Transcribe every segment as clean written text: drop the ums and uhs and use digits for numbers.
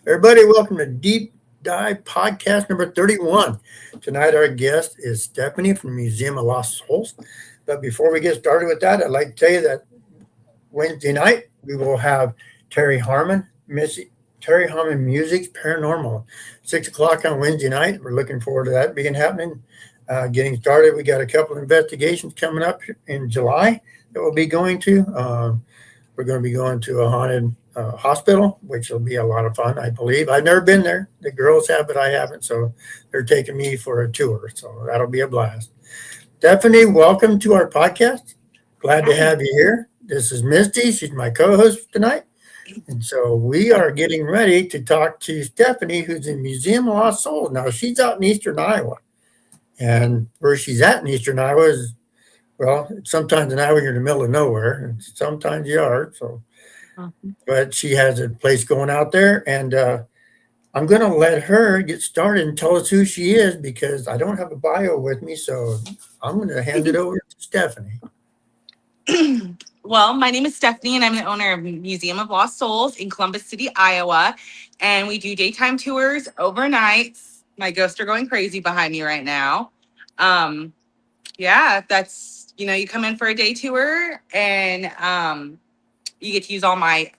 Everybody, welcome to Deep Dive Podcast number 31. Tonight, our guest is Stephanie from Museum of Lost Souls. But before we get started with that, I'd like to tell you that Wednesday night we will have Terry Harmon, Terry Harmon Music's Paranormal, 6 o'clock on Wednesday night. We're looking forward to that being happening. Getting started, we got a couple of investigations coming up in July that we'll be going to. We're going to be going to a haunted hospital, which will be a lot of fun, I believe. I've never been there. The girls have, but I haven't. So they're taking me for a tour. So that'll be a blast. Stephanie, welcome to our podcast. Glad to have you here. This is Misty. She's my co-host tonight. And so we are getting ready to talk to Stephanie, who's in Museum of Lost Souls. Now, she's out in eastern Iowa. And where she's at in eastern Iowa is, well, sometimes in Iowa you're in the middle of nowhere, and sometimes you are. So, but she has a place going out there, and I'm going to let her get started and tell us who she is because I don't have a bio with me. So I'm going to hand it over to Stephanie. Well, my name is Stephanie, and I'm the owner of Museum of Lost Souls in Columbus City, Iowa. And we do daytime tours, overnights. My ghosts are going crazy behind me right now. That's, you come in for a day tour, and you get to use all my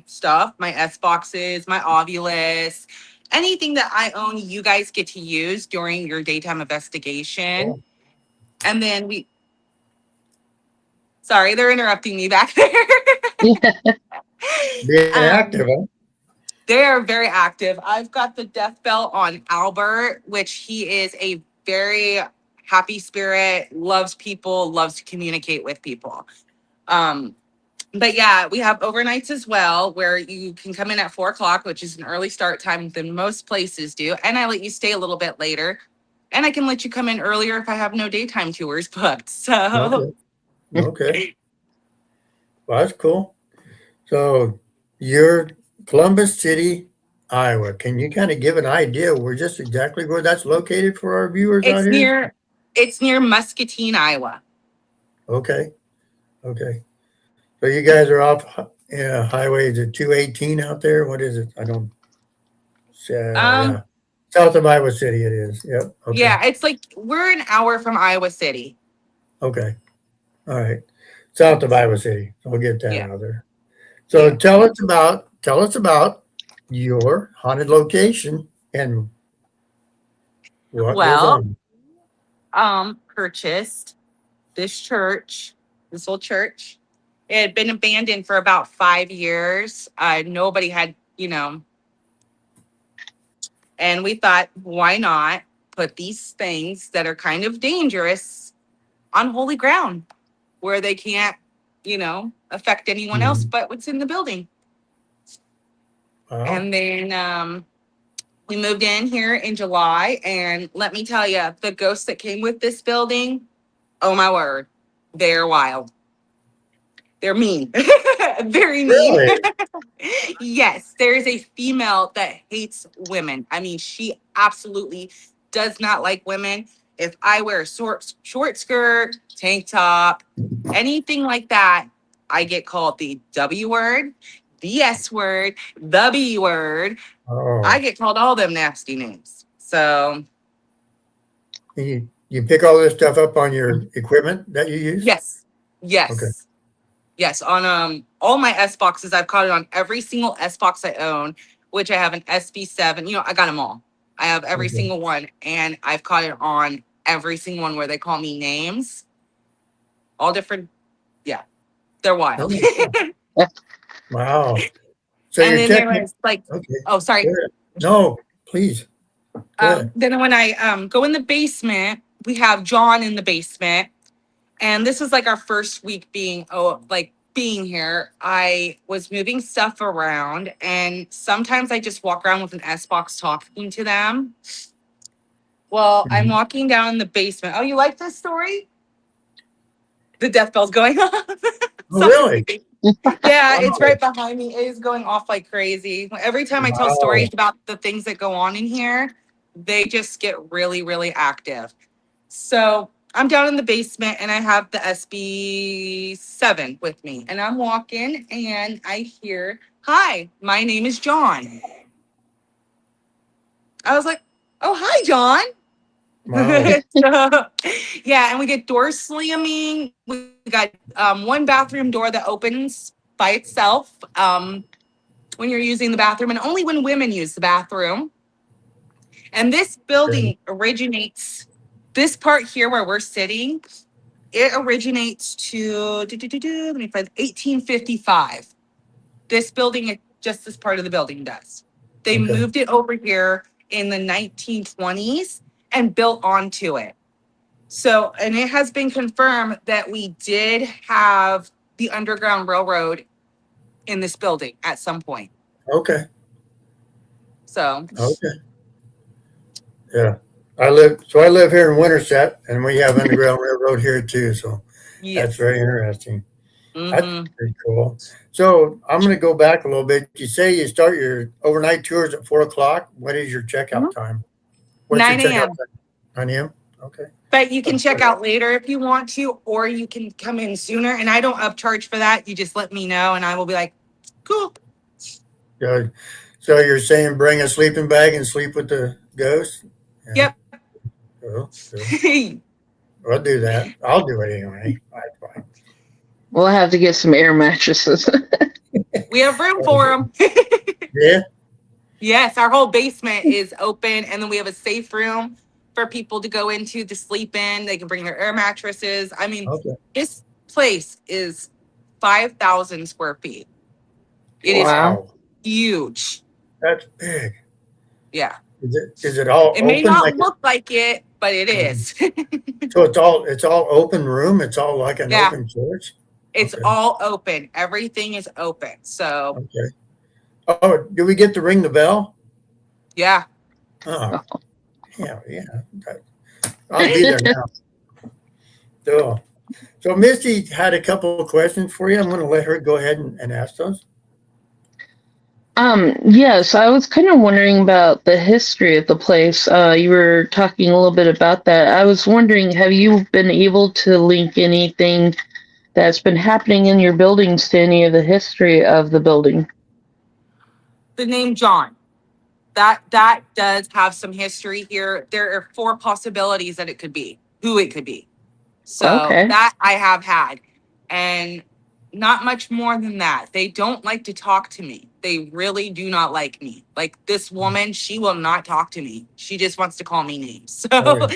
stuff, my S boxes, my Ovilus, anything that I own, you guys get to use during your daytime investigation. Oh. And then sorry, they're interrupting me back there. Being active, huh? They are very active. I've got the death bell on Albert, which he is a very happy spirit, loves people, loves to communicate with people. But yeah, we have overnights as well, where you can come in at 4 o'clock, which is an early start time than most places do. And I let you stay a little bit later. And I can let you come in earlier if I have no daytime tours booked. So Okay. Well, that's cool. So you're Columbus City, Iowa. Can you kind of give an idea where just exactly where that's located for our viewers out here? it's near Muscatine, Iowa. Okay. Okay. So you guys are off highway, is it 218 out there? What is it? I don't, Um, yeah. South of Iowa City it is. Yep. Okay. yeah, it's like we're an hour from Iowa City. Okay. All right. South of Iowa City. We'll get that Yeah. out there. So Yeah. tell us about your haunted location and what goes Well, on. purchased this old church. It had been abandoned for about 5 years. Nobody had, and we thought, why not put these things that are kind of dangerous on holy ground where they can't, affect anyone else Mhm. but what's in the building. Wow. And then we moved in here in July, and let me tell you, the ghosts that came with this building, oh my word, they're wild. They're mean, very mean. Really? Yes, there is a female that hates women. I mean, she absolutely does not like women. If I wear a short skirt, tank top, anything like that, I get called the W word, the S word, the B word. I Oh. get called all them nasty names. So You pick all this stuff up on your equipment that you use? yes, Okay. yes, yes. On all my S boxes, I've caught it on every single S box I own, which I have an SB7. I got them all. I have every Okay. single one, and I've caught it on every single one where they call me names, all different. Yeah, they're wild. Oh, wow. So And you're then there technically was like, okay. oh, Go sorry. ahead. No, please. Go ahead. Then when I go in the basement, we have John in the basement. And this was like our first week being here. I was moving stuff around, and sometimes I just walk around with an S box talking to them. Well, I'm Mhm. walking down in the basement. Oh, you like this story? The death bell's going off. Oh, Sorry. really? Yeah, it's Wow. right behind me. It is going off like crazy. Every time I tell stories Wow. about the things that go on in here, they just get really, really active. So I'm down in the basement, and I have the SB7 with me. And I'm walking, and I hear, "Hi, my name is John." I was like, oh, hi, John. Wow. So, yeah, and we get door slamming. We got one bathroom door that opens by itself when you're using the bathroom, and only when women use the bathroom. And this building originates, this part here where we're sitting, it originates to, let me find 1855. This building, just this part of the building does. They Okay. moved it over here in the 1920s and built onto it. So, and it has been confirmed that we did have the Underground Railroad in this building at some point. Okay. So, Okay. Yeah. I live here in Winterset, and we have Underground Railroad here too. So that's yes. very interesting. That's Mhm. pretty cool. So I'm going to go back a little bit. You say you start your overnight tours at 4:00. What is your checkout Mhm. time? What's 9 your checkout a.m. time? 9 a.m. Okay. But you can check Okay. out later if you want to, or you can come in sooner. And I don't upcharge for that. You just let me know, and I will be like, cool. Good. So you're saying bring a sleeping bag and sleep with the ghost? Yeah. Yep. Cool. Cool. I'll do that. I'll do it anyway. That's fine. We'll have to get some air mattresses. We have room for them. Yeah. Yes, our whole basement is open, and then we have a safe room for people to go into to sleep in. They can bring their air mattresses. I mean, Okay. this place is 5,000 square feet. It is Wow. huge. That's big. Yeah. Is it all It may open? not look like it, but it is. So it's all open room. It's all like an Yeah. open church. It's Okay. all open. Everything is open. So, Okay. Oh, do we get to ring the bell? yeah. Oh, yeah, yeah. I'll be there now. So Misty had a couple of questions for you. I'm going to let her go ahead and ask those. Yes, I was kind of wondering about the history of the place. You were talking a little bit about that. I was wondering, have you been able to link anything that's been happening in your buildings to any of the history of the building? The name John. That does have some history here. There are 4 possibilities that it could be, who it could be. So Okay. that I have had. And not much more than that. They don't like to talk to me. They really do not like me. Like this woman, she will not talk to me. She just wants to call me names. So Oh,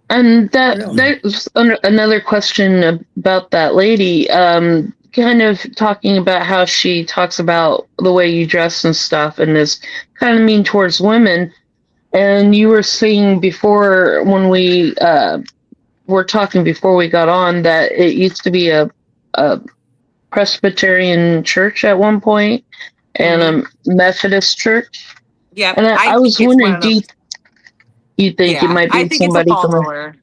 And really? there's another question about that lady. Kind of talking about how she talks about the way you dress and stuff, and is kind of mean towards women. And you were saying before when we were talking before we got on that it used to be a Presbyterian church at one point and Mhm. a Methodist church. Yep, And I I think was it's one wondering, of them. you think it Yeah, might I be think it's a somebody from follower.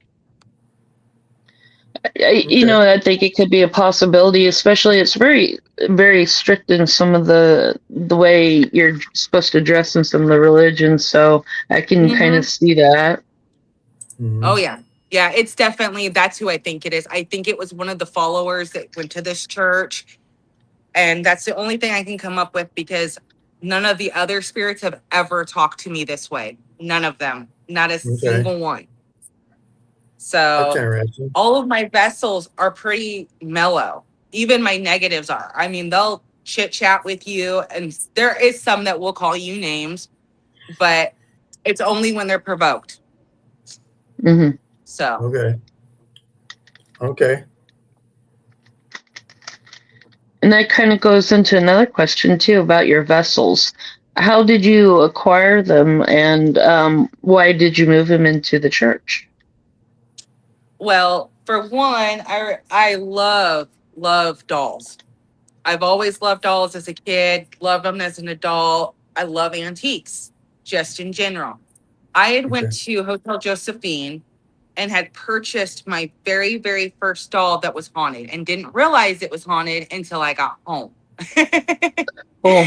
you Okay. know, I think it could be a possibility, especially it's very, very strict in some of the way you're supposed to dress in some of the religions. So I can kind Hmm. of see that. Oh Mhm. yeah. Yeah, it's definitely, that's who I think it is. I think it was one of the followers that went to this church. And that's the only thing I can come up with because none of the other spirits have ever talked to me this way. None of them. Not a Okay. single one. That's So interesting. all of my vessels are pretty mellow. Even my negatives are. I mean, they'll chit chat with you, and there is some that will call you names, but it's only when they're provoked. Hmm. So Okay. Okay. And that kind of goes into another question too about your vessels. How did you acquire them, and why did you move them into the church? well, for one, I love dolls. I've always loved dolls as a kid, loved them as an adult. I love antiques, just in general. I had Okay. went to Hotel Josephine and had purchased my very, very first doll that was haunted and didn't realize it was haunted until I got home. Cool. Oh,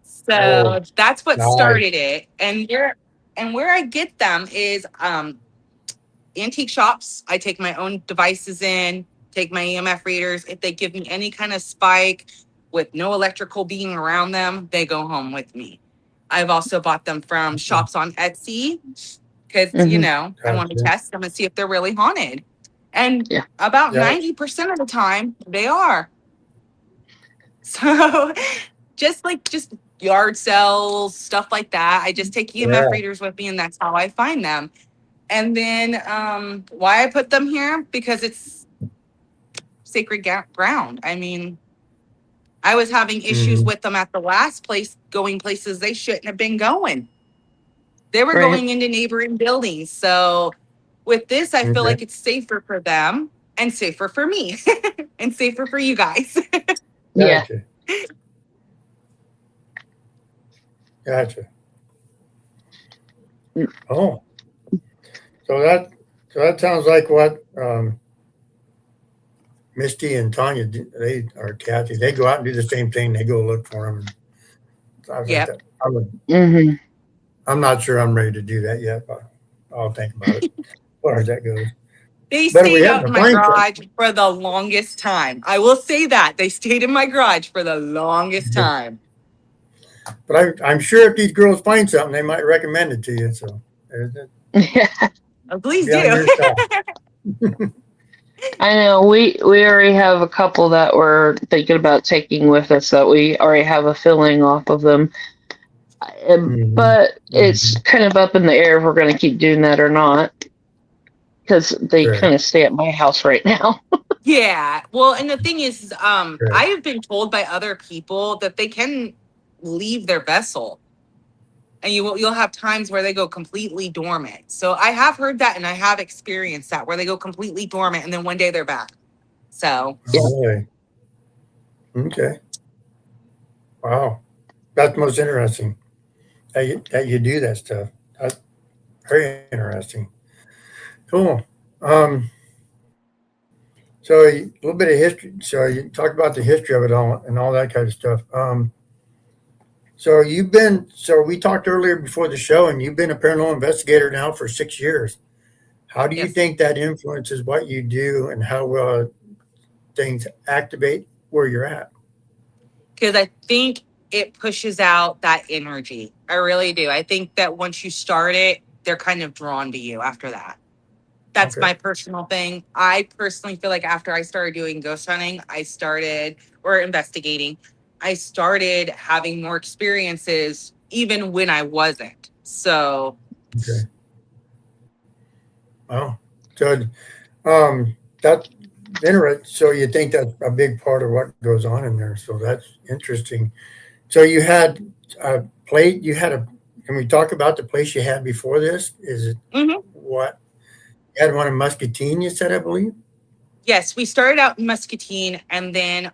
So that's what nice. started it. And where I get them is antique shops. I take my own devices in, take my EMF readers. If they give me any kind of spike with no electrical being around them, they go home with me. I've also bought them from shops on Etsy because, Mhm. I want to Gotcha. test them and see if they're really haunted. And Yeah. about Yeah. 90% of the time, they are. So just yard sales, stuff like that. I just take EMF Yeah. readers with me, and that's how I find them. And then why I put them here, because it's sacred ground. I mean, I was having issues Mhm. with them at the last place, going places they shouldn't have been going. They were Right. going into neighboring buildings. So with this, I feel Okay. like it's safer for them and safer for me and safer for you guys. Yeah. Gotcha. Gotcha. Mm. Oh, so that sounds like what Misty and Tanya or Kathy, they go out and do the same thing. They go look for them. I think Yep. that Mhm. I'm not sure I'm ready to do that yet, but I'll think about it as far as that goes. They But if we stayed out happen in to my find garage for the longest time. I will say that. They stayed in my garage for the longest something, time. but I'm sure if these girls find something, they might recommend it to you. So there's that. Yeah. Oh, please Be on do. your side. I know we already have a couple that we're thinking about taking with us that we already have a filling off of them. Mhm. But it's Mhm. kind of up in the air if we're going to keep doing that or not because they Sure. kind of stay at my house right now. Yeah. Well, and the thing is, Sure. I have been told by other people that they can leave their vessel, and you'll have times where they go completely dormant. So I have heard that, and I have experienced that where they go completely dormant, and then one day they're back. So Yeah. Oh, really? Okay. Wow. That's most interesting that you do that stuff. That's very interesting. Cool. Um, so a little bit of history. So you talk about the history of it all and all that kind of stuff. So we talked earlier before the show, and you've been a paranormal investigator now for 6 years. How do you yes, think that influences what you do and how things activate where you're at? because I think it pushes out that energy. I really do. I think that once you start it, they're kind of drawn to you after that. That's Okay. my personal thing. I personally feel like after I started doing ghost hunting, or investigating, I started having more experiences even when I wasn't. So, Okay. Wow. So that's interesting. So you think that's a big part of what goes on in there. So that's interesting. So you had a plate. Can we talk about the place you had before this? Is it mhm. what you had one in Muscatine? You said, I believe. Yes, we started out in Muscatine, and then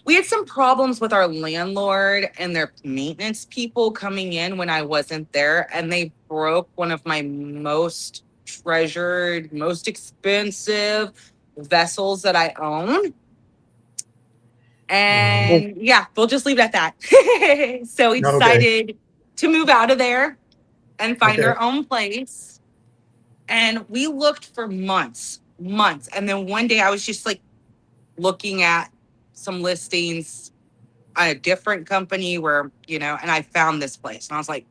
we had some problems with our landlord and their maintenance people coming in when I wasn't there, and they broke one of my most treasured, most expensive vessels that I own. Uh, And yeah, we'll just leave it at that. So we okay. decided to move out of there and find Okay. our own place. And we looked for months, months. And then one day I was just like looking at some listings on a different company and I found this place. And I was like,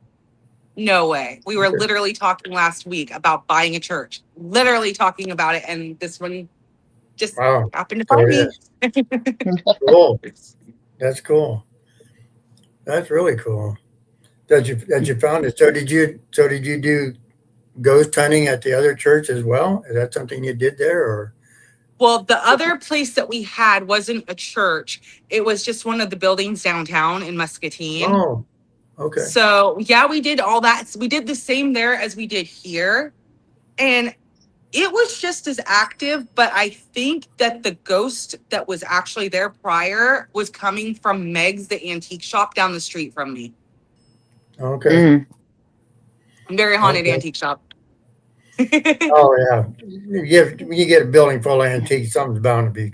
no way. We were Okay. literally talking last week about buying a church, literally talking about it. And this one just Wow. happened to So find yeah. me. Cool. That's cool. That's really cool. That you found it. So did you do ghost hunting at the other church as well? Is that something you did there or? Well, the other place that we had wasn't a church. It was just one of the buildings downtown in Muscatine. Oh, okay. So, yeah, we did all that. So we did the same there as we did here. And it was just as active, but I think that the ghost that was actually there prior was coming from Meg's, the antique shop down the street from me. Okay. Mm. Very haunted Okay. antique shop. Oh yeah. When you get a building full of antiques, something's Yeah. bound to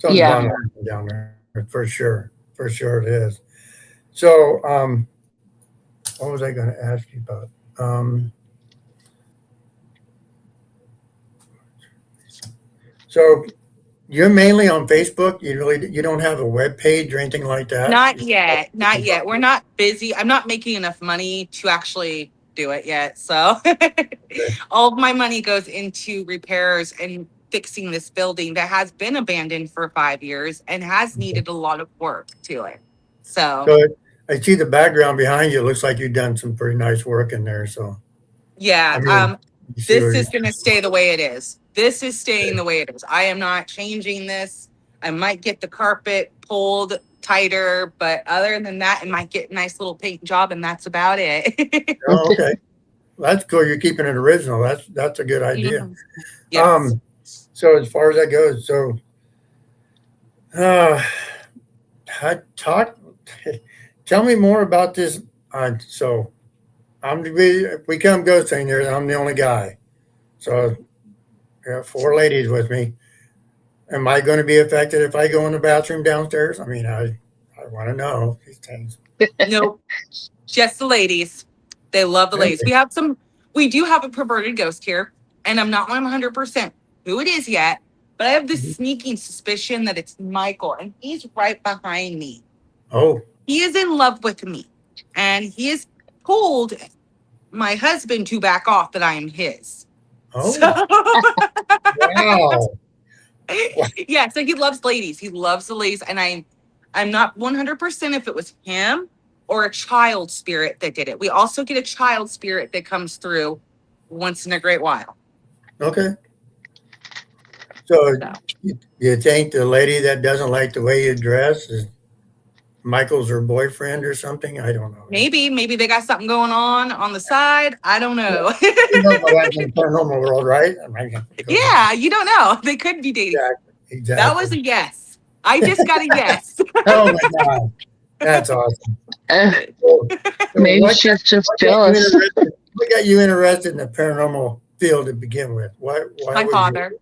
happen down there for sure. For sure it is. So, what was I going to ask you about? So You're mainly on Facebook. You don't have a web page or anything like that. Not yet. Not yet. We're not busy. I'm not making enough money to actually do it yet. So all of my money goes into repairs and fixing this building that has been abandoned for 5 years and has needed a lot of work to it. So So I see the background behind you. It looks like you've done some pretty nice work in there. So yeah, I mean, you see this where is going to stay the way it is. This is staying the way it is. I am not changing this. I might get the carpet pulled tighter, but other than that, it might get a nice little paint job, and that's about it. Oh, okay. Well, that's cool. You're keeping it original. That's a good idea. Yes. So as far as that goes, so I talk. Tell me more about this. So we come ghosting here. I'm the only guy. So there are 4 ladies with me. Am I going to be affected if I go in the bathroom downstairs? I mean, I want to know these things. Nope. Just the ladies. They love the ladies. We do have a perverted ghost here, and I'm not 100% who it is yet, but I have this sneaking suspicion that it's Michael, and he's right behind me. Oh, He is in love with me, and he has told my husband to back off that I am his. oh, So, wow. yeah, so he loves ladies. He loves the ladies, and I'm not 100% if it was him or a child spirit that did it. We also get a child spirit that comes through once in a great while. Okay. So you think the lady that doesn't like the way you dress is Michael's her boyfriend or something? I don't know. Maybe they got something going on the side. I don't know. You know my wife's in the paranormal world, right? Yeah, you don't know. They could be dating. Exactly. That was a yes. I just got a yes. Oh my God. That's awesome. So Maybe what she's just got you jealous. interested- what got you interested in the paranormal field to begin with? Why My would father.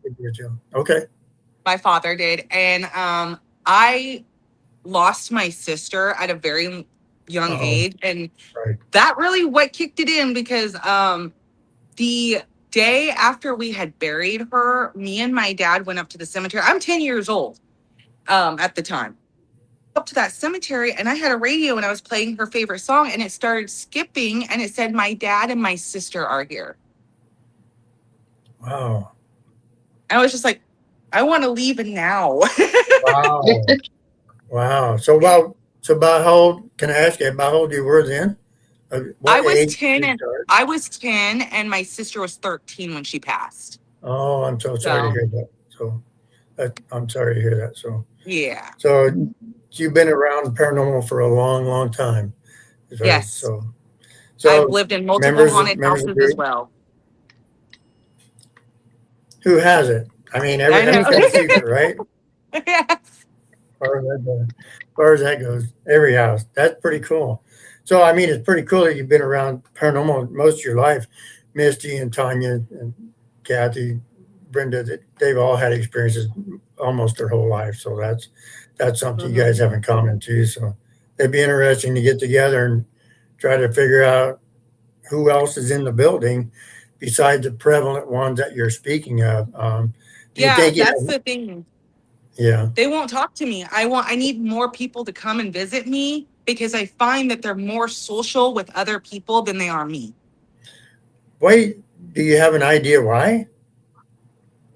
Okay. My father did. And I lost my sister at a very young Uh-oh. age. And Right. that really what kicked it in because the day after we had buried her, me and my dad went up to the cemetery. I'm 10 years old at the time. Up to that cemetery, and I had a radio and I was playing her favorite song, and it started skipping, and it said, "My dad and my sister are here." Wow. And I was just like, I want to leave now. Wow. Wow. So about how old, can I ask you about how old you were then? What I was age 10 did you and start? I was 10 and my sister was 13 when she passed. Oh, I'm so sorry to So- hear that. So I'm sorry to hear that. Yeah. So you've been around paranormal for a long, long time. Is right? Yes. So I've lived in multiple members of- haunted members of houses as your- well. who has it? I mean, I know. everything's a secret, right? Yes. As far as that goes, every house. That's pretty cool. So, I mean, it's pretty cool that you've been around paranormal most of your life. Misty and Tanya and Kathy, Brenda, they've all had experiences almost their whole life. So that's something you guys have in common too. So it'd be interesting to get together and try to figure out who else is in the building besides the prevalent ones that you're speaking of. Do you Yeah, think that's the thing. yeah. They won't talk to me. I need more people to come and visit me because I find that they're more social with other people than they are me. Why do you have an idea why?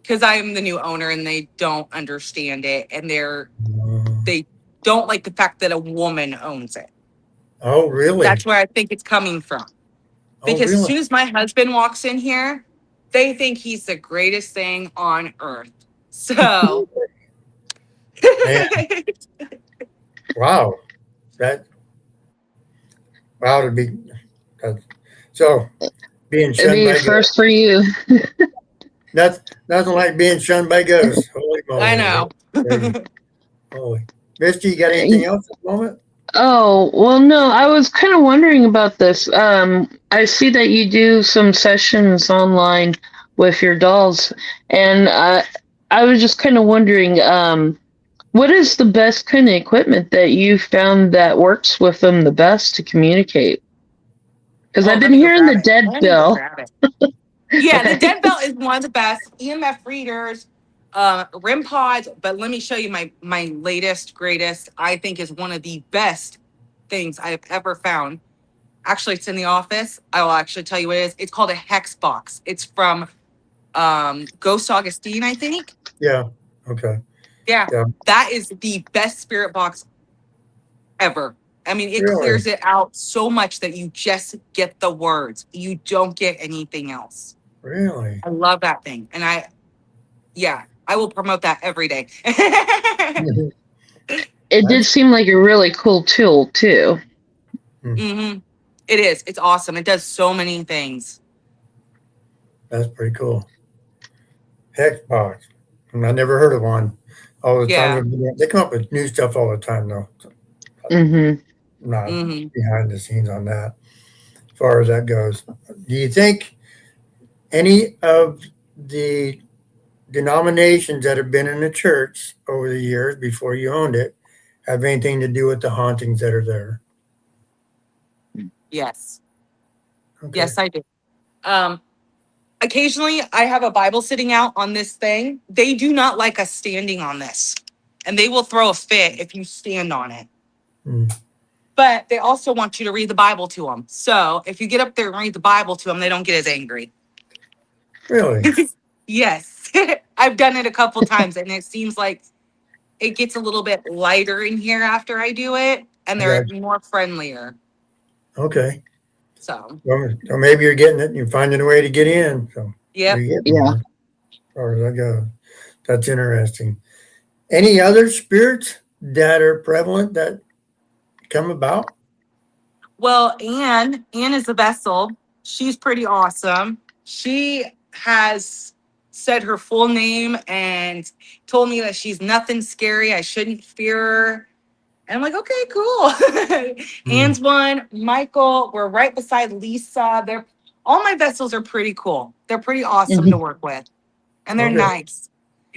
Because I am the new owner and they don't understand it, and they don't like the fact that a woman owns it. Oh, really? That's where I think it's coming from. Because as soon as my husband walks in here, they think he's the greatest thing on earth. So, Wow. To be so being It'd shunned be by a ghosts. first for you. Nothing like being shunned by ghosts. Holy moly. I know. Crazy. Holy. Misty, you got anything else at the moment? Oh, well, no, I was kind of wondering about this. I see that you do some sessions online with your dolls, and I was just kind of wondering, what is the best kind of equipment that you found that works with them the best to communicate? Because I've been hearing the dead bell. Yeah, the dead bell is one of the best. EMF readers. REM pods, but let me show you my latest, greatest, I think is one of the best things I've ever found. Actually, it's in the office. I will actually tell you what it is. It's called a Hex box. It's from Ghost Augustine, I think. Yeah. Okay. Yeah, Yeah. that is the best spirit box ever. I mean, it Really? clears it out so much that you just get the words. You don't get anything else. Really? I love that thing. And I will promote that every day. It did That's seem like a really cool tool too. hmm It is. It's awesome. It does so many things. that's pretty cool. Hexbox. I never heard of one. All the Yeah. time they come up with new stuff all the time though. So Mm-hmm. I'm not hmm behind the scenes on that as far as that goes. Do you think any of the denominations that have been in the church over the years before you owned it have anything to do with the hauntings that are there? Yes. Okay. Yes, I do. Occasionally, I have a Bible sitting out on this thing. They do not like us standing on this, and they will throw a fit if you stand on it. Mm. But they also want you to read the Bible to them. So if you get up there and read the Bible to them, they don't get as angry. Really? Yes. I've done it a couple times, and it seems like it gets a little bit lighter in here after I do it, and they're Gotcha. more friendlier. Okay. So, Well, so maybe you're getting it and you're finding a way to get in. So yep. you're getting Yeah. there as far as that goes. That's interesting. Any other spirits that are prevalent that come about? Well, Anne is a vessel. She's pretty awesome. She has said her full name and told me that she's nothing scary. I shouldn't fear her. And I'm like, okay, cool. Anne's one, Michael. We're right beside Lisa. All my vessels are pretty cool. They're pretty awesome to work with, and they're Okay. nice.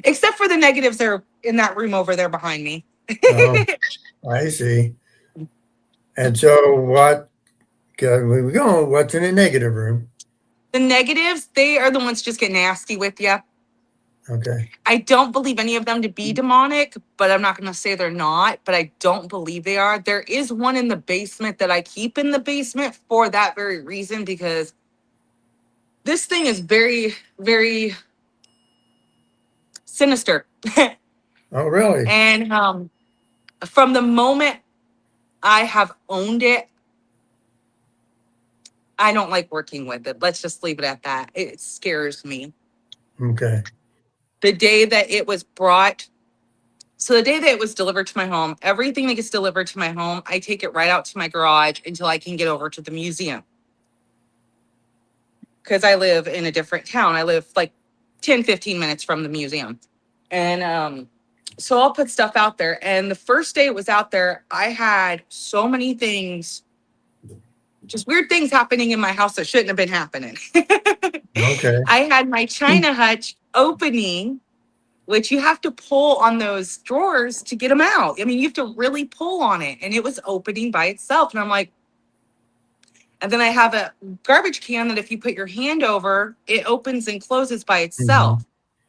Except for the negatives, they're in that room over there behind me. Oh, I see. And so what? We go. What's in the negative room? The negatives, they are the ones just get nasty with you. Okay. I don't believe any of them to be demonic, but I'm not going to say they're not, but I don't believe they are. There is one in the basement that I keep in the basement for that very reason, because this thing is very, very sinister. Oh, really? And from the moment I have owned it, I don't like working with it. Let's just leave it at that. It scares me. Okay. The day that it was brought, so the day that it was delivered to my home, everything that gets delivered to my home, I take it right out to my garage until I can get over to the museum. Because I live in a different town. I live like 10, 15 minutes from the museum. And so I'll put stuff out there. And the first day it was out there, I had so many things, just weird things happening in my house that shouldn't have been happening. Okay. I had my China hutch opening, which you have to pull on those drawers to get them out. I mean, you have to really pull on it. And it was opening by itself. And I'm like, and then I have a garbage can that if you put your hand over, it opens and closes by itself.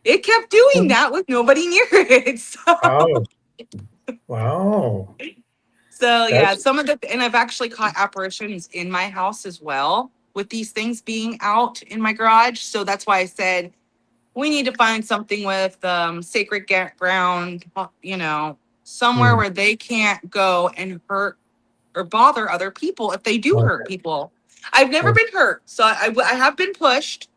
It kept doing that with nobody near it. Oh, wow. So yeah, That's- some of the, and I've actually caught apparitions in my house as well with these things being out in my garage. So that's why I said we need to find something with sacred ground, somewhere where they can't go and hurt or bother other people if they do hurt people. I've never been hurt, so I have been pushed.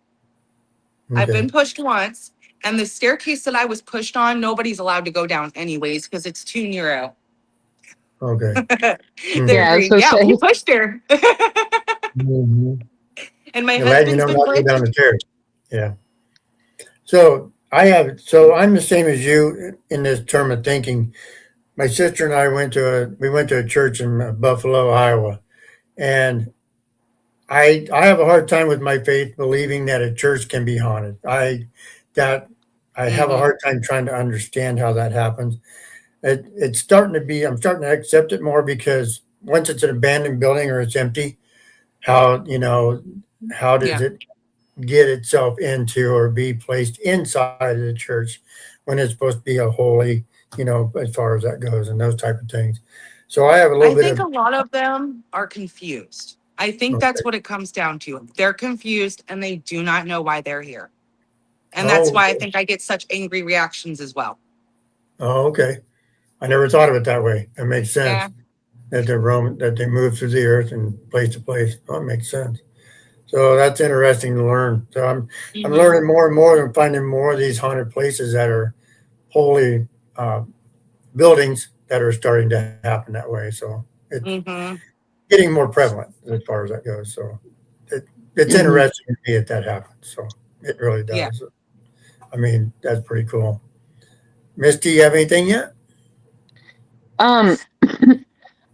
I've Okay. been pushed once, and the staircase that I was pushed on, nobody's allowed to go down anyways because it's too narrow. Okay. They're Yeah, agreeing, so yeah, say- we pushed her. Mhm. And my Glad you husband's know been not to go down pushed. the stairs. Yeah. So I'm the same as you in this term of thinking. My sister and I went to a church in Buffalo, Iowa, and I have a hard time with my faith believing that a church can be haunted. I have a hard time trying to understand how that happens. I'm starting to accept it more because once it's an abandoned building or it's empty, how does Yeah. it get itself into or be placed inside of the church when it's supposed to be a holy, as far as that goes and those type of things. So I have a little I bit think of a lot of them are confused. I think that's okay. what it comes down to. They're confused and they do not know why they're here. And that's Oh, why I think I get such angry reactions as well. oh, okay. I never thought of it that way. That makes Yeah. sense. That they're roaming, that they move through the earth and place to place. Oh, it makes sense. So that's interesting to learn. So I'm Hmm. learning more and more and finding more of these haunted places that are holy uh, buildings that are starting to happen that way. So it's Hmm. getting more prevalent as far as that goes. So it, it's Hmm. interesting to me that that happens. So it really Yeah. does. I mean, that's pretty cool. Misty, you have anything yet? Um,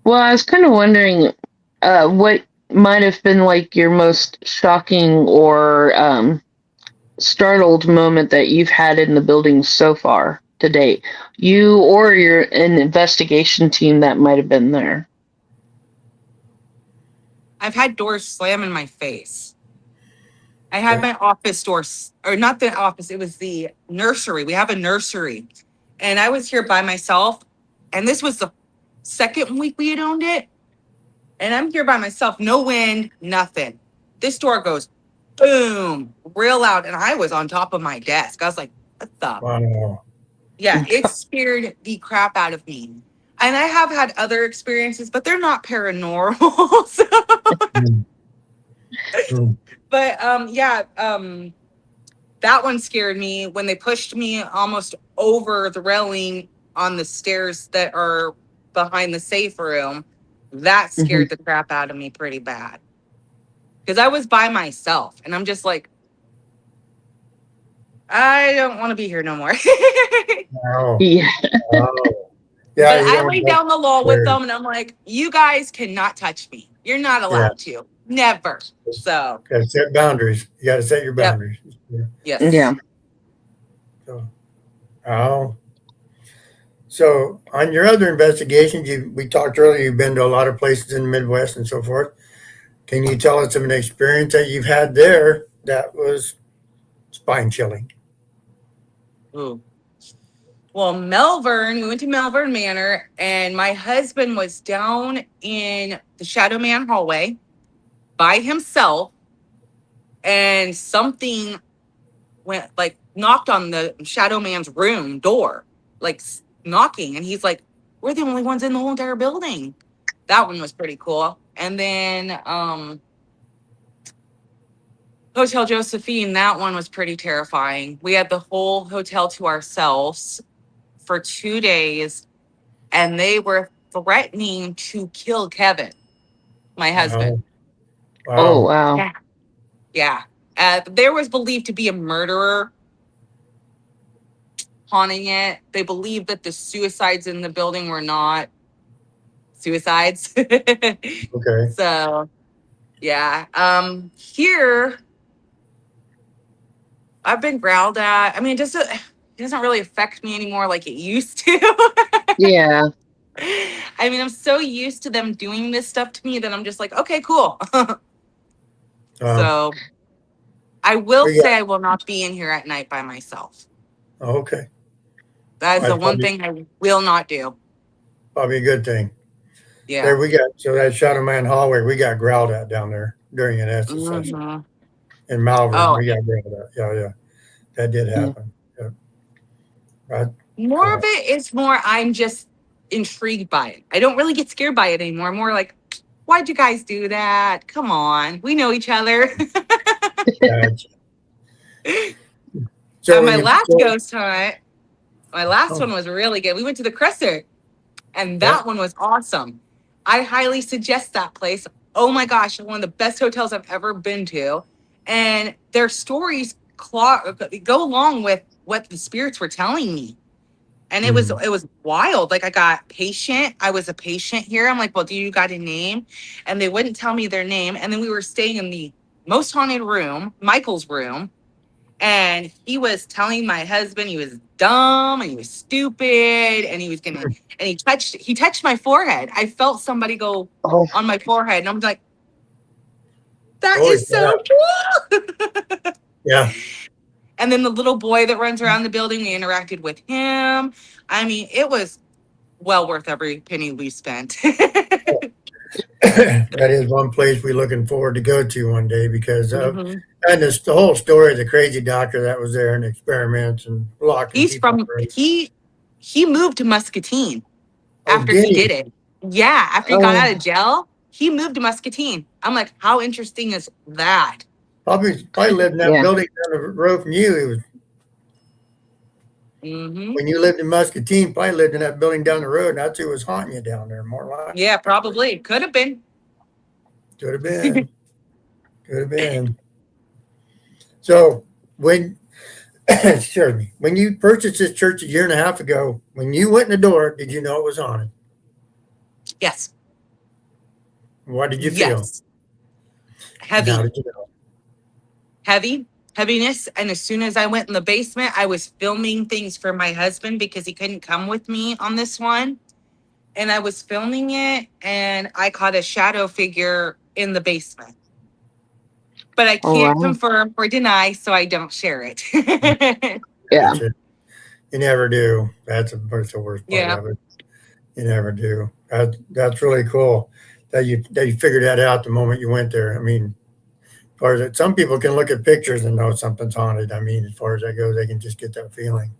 well, I was kind of wondering, what might have been like your most shocking or startled moment that you've had in the building so far to date. You or an investigation team that might have been there. I've had doors slam in my face. I had Okay. my office doors, or not the office, it was the nursery. We have a nursery. And I was here by myself. And this was the second week we had owned it. And I'm here by myself, no wind, nothing. This door goes boom, real loud. And I was on top of my desk. I was like, what the? Wow. Yeah, it scared the crap out of me. And I have had other experiences, but they're not paranormal. So, Mm, mm, but that one scared me when they pushed me almost over the railing on the stairs that are behind the safe room. That Mhm. scared the crap out of me pretty bad. Because I was by myself and I'm just like, I don't want to be here no more. wow. Yeah. Wow. Yeah, But you I don't laid get down the law with scared. them and I'm like, you guys cannot touch me. You're not Yeah. allowed to. Never. So, Got to set boundaries. You got to set your yep. boundaries. Yeah. Yes. Yeah. So, oh, so on your other investigations, we talked earlier. You've been to a lot of places in the Midwest and so forth. Can you tell us of an experience that you've had there that was spine chilling? Ooh. Well, Melbourne, we went to Melbourne Manor, and my husband was down in the Shadow Man hallway by himself, and something went like knocked on the Shadow Man's room door, like knocking, and he's like, "We're the only ones in the whole entire building." That one was pretty cool. And then Hotel Josephine, that one was pretty terrifying. We had the whole hotel to ourselves for 2 days and they were threatening to kill Kevin, my husband. Wow. Oh Wow. wow. Yeah. Yeah. There was believed to be a murderer haunting it. They believed that the suicides in the building were not suicides. Okay. So, yeah. Here, I've been growled at. I mean, it doesn't really affect me anymore like it used to. Yeah. I mean, I'm so used to them doing this stuff to me that I'm just like, okay, cool. Uh, So I will we got, say I will not be in here at night by myself. okay. That is the That's one thing I will not do. probably a good thing. Yeah. There we got, so that Shadow Man hallway, we got growled at down there during an Estes session. Mhm. In Malvern, Oh, we got growled at. Yeah, yeah. That did Mm. happen. Yeah. Right. more of it is more I'm just intrigued by it. I don't really get scared by it anymore. I'm more like, why'd you guys do that? Come on. We know each other. Gotcha. And So my you, last so, ghost hunt, my last oh, one was really good. We went to the Crescent and yeah. that one was awesome. I highly suggest that place. Oh my gosh, one of the best hotels I've ever been to. And their stories go along with what the spirits were telling me. And it was Mm, it was wild. Like I was a patient here. I'm like, well, do you got a name? And they wouldn't tell me their name. And then we were staying in the most haunted room, Michael's room. And he was telling my husband he was dumb and he was stupid and and he touched my forehead. I felt somebody go Oh. on my forehead and I'm like, That Holy is so cool. Yeah. And then the little boy that runs around the building, we interacted with him. I mean, it was well worth every penny we spent. That is one place we're looking forward to go to one day because of Mhm. and this the whole story of the crazy doctor that was there and experiments and locking He's people from up. he moved to Muscatine Oh, after did he he? did it. Yeah, after he got Oh, out of jail, he moved to Muscatine. I'm like, how interesting is that? Probably lived in that yeah. building down the road from you. It was Hmm. when you lived in Muscatine, probably lived in that building down the road, and that's who was haunting you down there, more like Yeah, probably could have been. could have been. Could have been. So when excuse me, when you purchased this church a year and a half ago, when you went in the door, did you know it was haunted? Yes, What did you feel? yes, And how heavy. did you know? Heaviness. And as soon as I went in the basement, I was filming things for my husband because he couldn't come with me on this one. And I was filming it and I caught a shadow figure in the basement. But I Oh, can't wow. confirm or deny, so I don't share it. Yeah. That's it. You never do. That's the worst part Yeah. of it. You never do. That's really cool that you figured that out the moment you went there. I mean, as far as that, some people can look at pictures and know something's haunted. I mean, as far as that goes, they can just get that feeling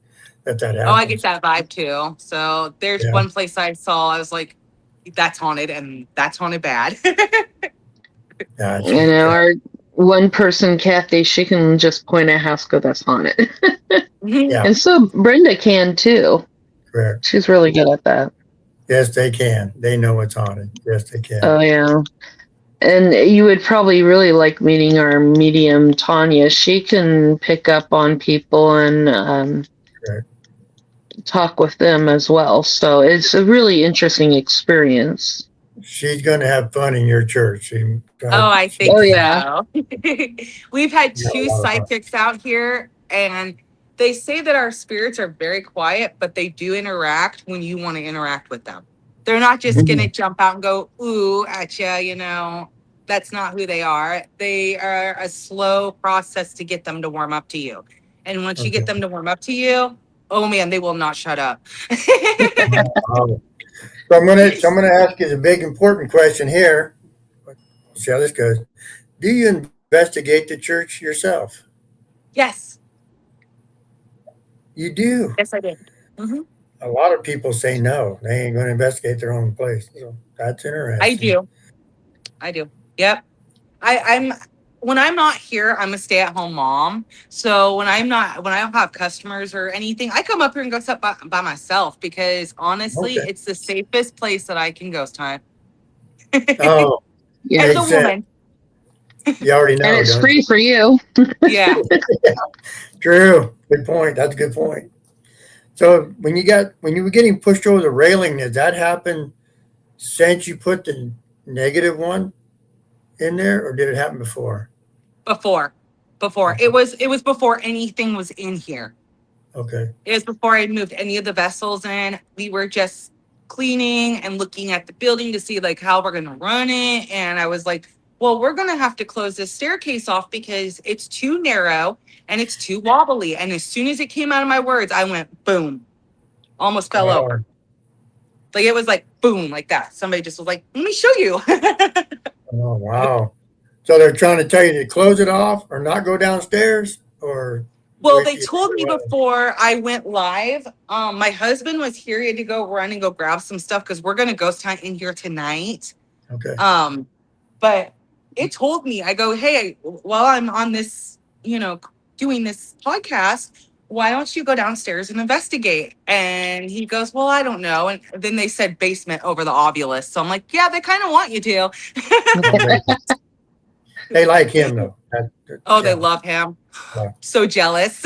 that Oh, I get happens. that vibe too. So there's Yeah. one place I saw, I was like, that's haunted and that's haunted bad. Yeah, You know, our one person, Kathy, she can just point at a house, go, that's haunted. Yeah. And so Brenda can too. correct. She's really good at that. Yes, they can. They know it's haunted. Yes, they can. Oh, yeah. And you would probably really like meeting our medium, Tanya. She can pick up on people and Correct. talk with them as well. So it's a really interesting experience. She's going to have fun in your church. Oh, I think Oh, yeah. so. We've had Yeah, a two lot of fun. psychics out here, and they say that our spirits are very quiet, but they do interact when you want to interact with them. They're not just going to jump out and go, ooh, at you, you know. That's not who they are. They are a slow process to get them to warm up to you. And once you get Okay. them to warm up to you, oh man, they will not shut up. Wow. So I'm gonna ask you the big important question here. We'll see how this goes. Do you investigate the church yourself? Yes. You do. Yes, I did. Mm-hmm. A lot of people say no. They ain't going to investigate their own place. So that's interesting. I do. Yep. I'm when I'm not here, I'm a stay-at-home mom. So when I don't have customers or anything, I come up here and go sit by myself because honestly, Okay. it's the safest place that I can ghost hunt. Oh, Yeah. As a makes sense. woman. You already know. And it's don't free for you. Yeah. you? True. Good point. That's a good point. So when you were getting pushed over the railing, did that happen since you put the negative one in there, or did it happen before? Before. It was before anything was in here. Okay. It was before I moved any of the vessels in. We were just cleaning and looking at the building to see like how we're going to run it. And I was like, well, we're going to have to close this staircase off because it's too narrow and it's too wobbly. And as soon as it came out of my words, I went, boom, almost fell Oh. over. Like it was like, boom, like that. Somebody just was like, let me show you. Oh, wow. So they're trying to tell you to close it off or not go downstairs, or Well, wait they till you told me get away? before I went live. My husband was here. He had to go run and go grab some stuff because we're gonna ghost hunt in here tonight. Okay. But it told me, I go, hey, while I'm on this, doing this podcast, why don't you go downstairs and investigate? And he goes, well, I don't know. And then they said basement over the Ovilus. So I'm like, yeah, they kind of want you to. They like him though. Oh, they Yeah. love him. Yeah. So jealous.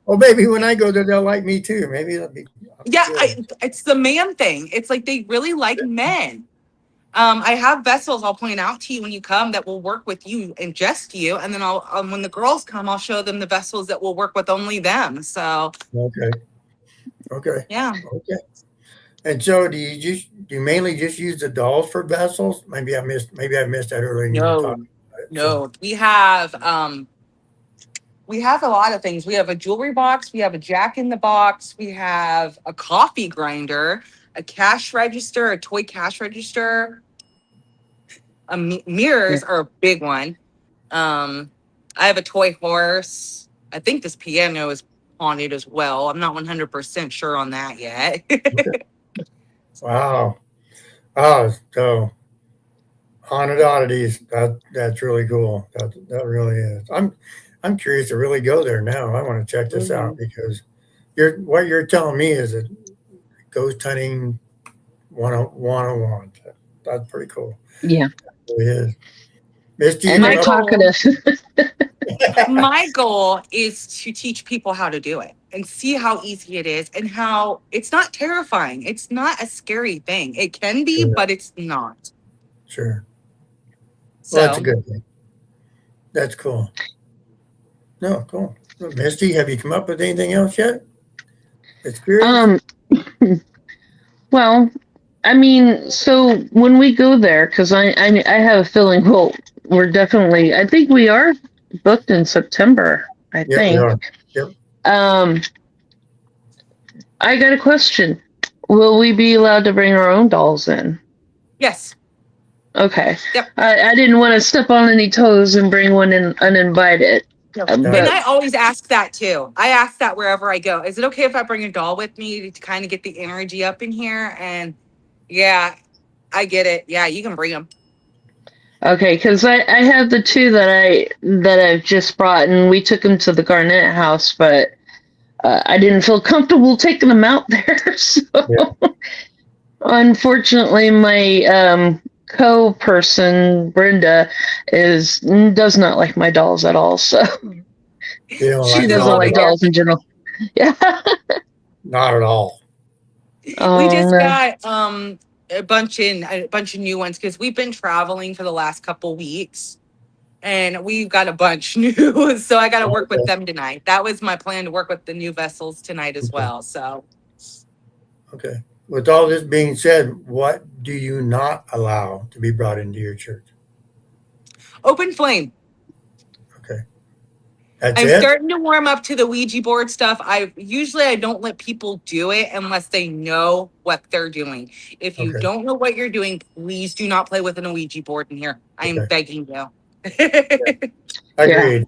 Well, maybe when I go there, they'll like me too. Maybe it'll be. Yeah, good. it's the man thing. It's like they really like men. I have vessels I'll point out to you when you come that will work with you and just you. And then I'll when the girls come, I'll show them the vessels that will work with only them. So Okay. Okay. yeah. Okay. And so do you mainly just use the dolls for vessels? Maybe I missed that earlier when you were No, talking about it. So, no. We have a lot of things. We have a jewelry box, we have a jack in the box, we have a coffee grinder, a cash register, a toy cash register. Yeah. Mirrors are a big one. I have a toy horse. I think this piano is haunted as well. I'm not 100% sure on that yet. wow. Oh, so haunted oddities. That's really cool. That really is. I'm curious to really go there now. I want to check this out Mhm. because what you're telling me is a ghost hunting 101. That's pretty cool. Yeah. It really is. Misty, you And come My they're up. goal talkative. my goal is to teach people how to do it and see how easy it is and how it's not terrifying. It's not a scary thing. It can be, Sure. but it's not. Sure. Well, that's a So, good thing. That's cool. No, cool. Well, Misty, have you come up with anything else yet? Experience? Um, well, I mean, so when we go there, because I have a feeling, well, we're definitely, I think we are booked in September, I Yeah, we think. are. Yep. Um, I got a question. Will we be allowed to bring our own dolls in? yes. Okay. Yep. I didn't want to step on any toes and bring one in uninvited. Yep. And But I always ask that too. I ask that wherever I go. Is it okay if I bring a doll with me to kind of get the energy up in here? And yeah, I get it. Yeah, you can bring them. okay, because I have the two that I've just brought, and we took them to the Garnett house, but I didn't feel comfortable taking them out there. So Yeah. unfortunately, my co-person Brenda does not like my dolls at all. So You don't she like She's in doesn't love like with you. dolls in general. Yeah. not at all. We just No. got a bunch of new ones because we've been traveling for the last couple weeks and we've got a bunch new. So I got to work with Okay. them tonight. That was my plan, to work with the new vessels tonight as Okay. well. So Okay. With all this being said, what do you not allow to be brought into your church? open flame. Okay. That's I'm it? starting to warm up to the Ouija board stuff. I don't let people do it unless they know what they're doing. If you Okay. don't know what you're doing, please do not play with an Ouija board in here. I am Okay. begging you. Yeah. Agreed.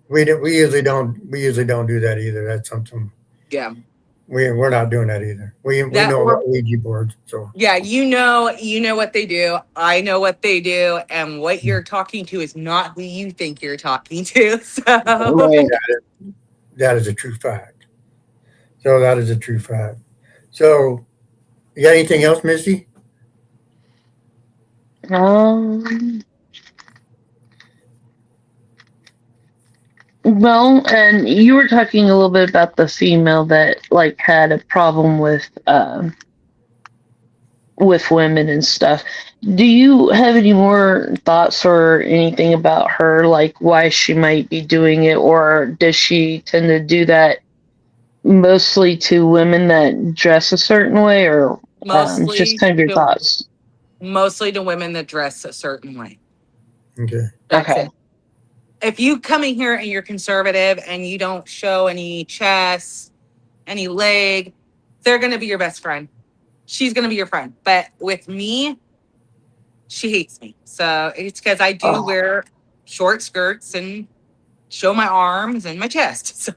We usually don't do that either. That's something Yeah. we're not doing that either. We That know or about Ouija boards, so yeah, you know what they do. I know what they do, and what you're talking to is not who you think you're talking to. So Right. that is a true fact. So that is a true fact. So you got anything else, Missy? Um, well, and you were talking a little bit about the female that like had a problem with women and stuff. Do you have any more thoughts or anything about her, like why she might be doing it, or does she tend to do that mostly to women that dress a certain way, or just mostly kind of your to thoughts? mostly to women that dress a certain way. Okay. That's Okay. it. If you come in here and you're conservative and you don't show any chest, any leg, they're gonna be your best friend. She's gonna be your friend. But with me, she hates me. So it's because I do Oh, wear short skirts and show my arms and my chest. So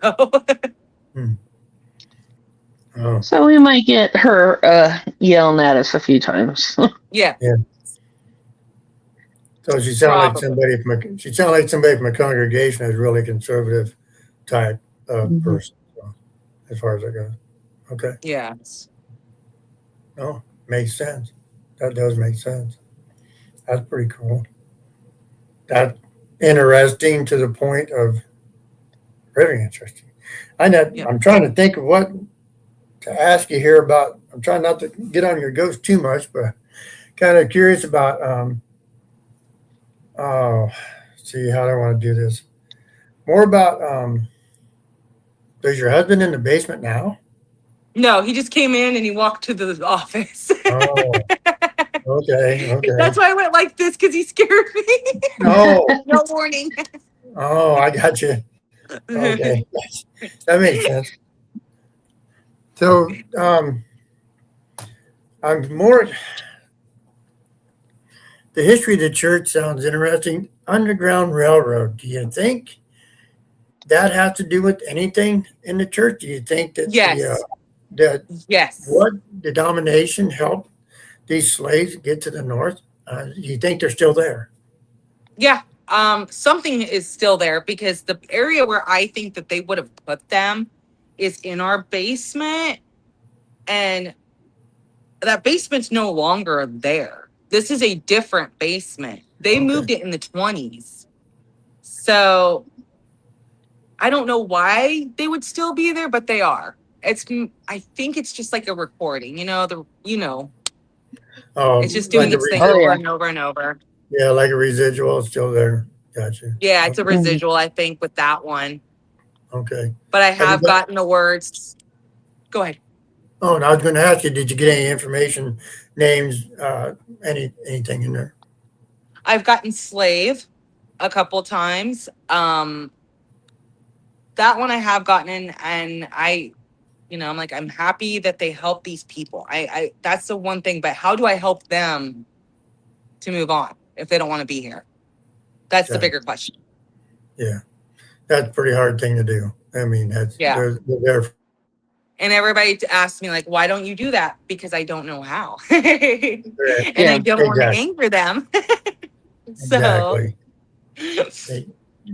Oh, so we might get her yelling at us a few times. yeah, yeah. So probably. she sounded like somebody from a congregation that's really conservative type of Mhm. person. So, as far as that goes. Okay. Yes. No, makes sense. That does make sense. That's pretty cool. That's interesting to the point of very interesting. Yep. I'm trying to think of what to ask you here about. I'm trying not to get on your ghost too much, but kind of curious about oh, see how do I want to do this. More about does your husband in the basement now? No, he just came in and he walked to the office. Oh, okay. That's why I went like this, because he scared me. Oh, No warning. oh, I got you. Okay, that makes sense. So, I'm more. The history of the church sounds interesting. Underground Railroad. Do you think that has to do with anything in the church? Do you think that Yes. that Yes. what denomination helped these slaves get to the north? Do you think they're still there? Yeah. Something is still there, because the area where I think that they would have put them is in our basement, and that basement's no longer there. This is a different basement. They Okay. moved it in the 20s. So I don't know why they would still be there, but they are. I think it's just like a recording, Oh, it's just doing like a its thing Oh, over yeah. and over and over. yeah, like a residual is still there. Gotcha. Yeah, it's a Okay. residual, I think, with that one. Okay. But I Have you have got- gotten the words. Go ahead. Oh, and I was going to ask you, did you get any information, names, anything in there? I've gotten slave a couple times. That one I have gotten in, and I'm like, I'm happy that they help these people. I that's the one thing, but how do I help them to move on if they don't want to be here? That's the Yeah. bigger question. Yeah, that's a pretty hard thing to do. I mean, that's Yeah. they're there. And everybody asks me, like, why don't you do that? Because I don't know how. And I Yeah, don't want to exactly. anger them. So Exactly.